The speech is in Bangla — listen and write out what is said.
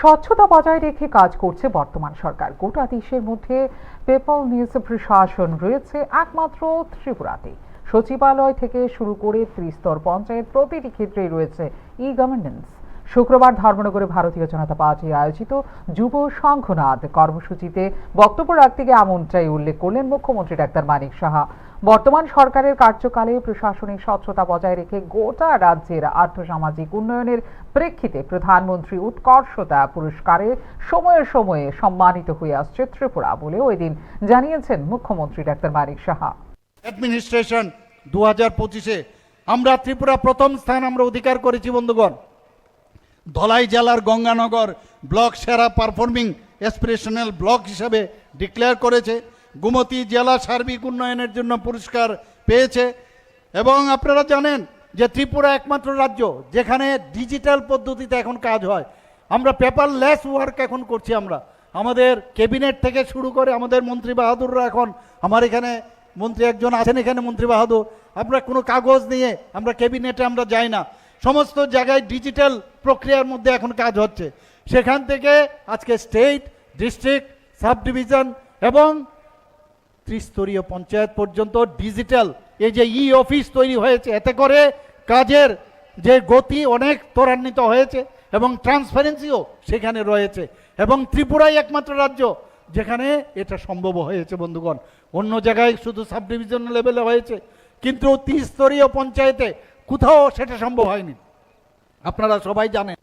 স্বচ্ছতা বজায় রেখে কাজ করছে বর্তমান সরকার। গোটা দেশের মধ্যে পেপল নিউজ প্রশাসন রয়েছে একমাত্র ত্রিপুরাতে। সচিবালয় থেকে শুরু করে ত্রিস্তর পঞ্চায়েত প্রতিটি ক্ষেত্রেই রয়েছে ই গভর্নেন্স। শুক্রবার ধর্মনগরে ভারতীয় জনতা পার্টি আয়োজিত যুব সংঘনাদ কর্মসূচিতে বক্তব্য রাখতে গিয়ে এমনটাই উল্লেখ করলেন মুখ্যমন্ত্রী ডাক্তার মানিক সাহা। বর্তমান সরকারের কার্যকালে প্রশাসনিক স্বচ্ছতা বজায় রেখে গোটা রাজ্যের আর্থসামাজিক উন্নয়নের প্রেক্ষিতে প্রধানমন্ত্রী উৎকর্ষতা পুরস্কারে সময়ে সময়ে সম্মানিত হয়ে আসছে ত্রিপুরা বলেও এদিন জানিয়েছেন মুখ্যমন্ত্রী ডাক্তার মানিক সাহা। অ্যাডমিনিস্ট্রেশন 2025-এ আমরা ত্রিপুরা প্রথম স্থান আমরা অধিকার করেছি বন্ধুগণ। ধলাই জেলার গঙ্গানগর ব্লক সেরা পারফর্মিং অ্যাসপিরেশনাল ব্লক হিসাবে ডিক্লেয়ার করেছে। গোমতী জেলা সার্বিক উন্নয়নের জন্য পুরস্কার পেয়েছে। এবং আপনারা জানেন যে ত্রিপুরা একমাত্র রাজ্য যেখানে ডিজিটাল পদ্ধতিতে এখন কাজ হয়। আমরা পেপারলেস ওয়ার্ক এখন করছি। আমরা আমাদের ক্যাবিনেট থেকে শুরু করে আমাদের মন্ত্রী বাহাদুররা, এখন আমার এখানে মন্ত্রী একজন আছেন এখানে, মন্ত্রী বাহাদুর, আমরা কোনো কাগজ নিয়ে আমরা ক্যাবিনেটে আমরা যাই না, সমস্ত জায়গায় ডিজিটাল প্রক্রিয়ার মধ্যে এখন কাজ হচ্ছে। সেখান থেকে আজকে স্টেট, ডিস্ট্রিক্ট, সাব ডিভিশন এবং ত্রিস্তরীয় পঞ্চায়েত পর্যন্ত ডিজিটাল এই যে ই অফিস তৈরি হয়েছে, এতে করে কাজের যে গতি অনেক ত্বরান্বিত হয়েছে এবং ট্রান্সপারেন্সিও সেখানে রয়েছে। এবং ত্রিপুরাই একমাত্র রাজ্য যেখানে এটা সম্ভব হয়েছে বন্ধুগণ। অন্য জায়গায় শুধু সাব ডিভিশন লেভেলে হয়েছে, কিন্তু ত্রিস্তরীয় পঞ্চায়েতে কোথাও সেটা সম্ভব হয়নি, আপনারা সবাই জানেন।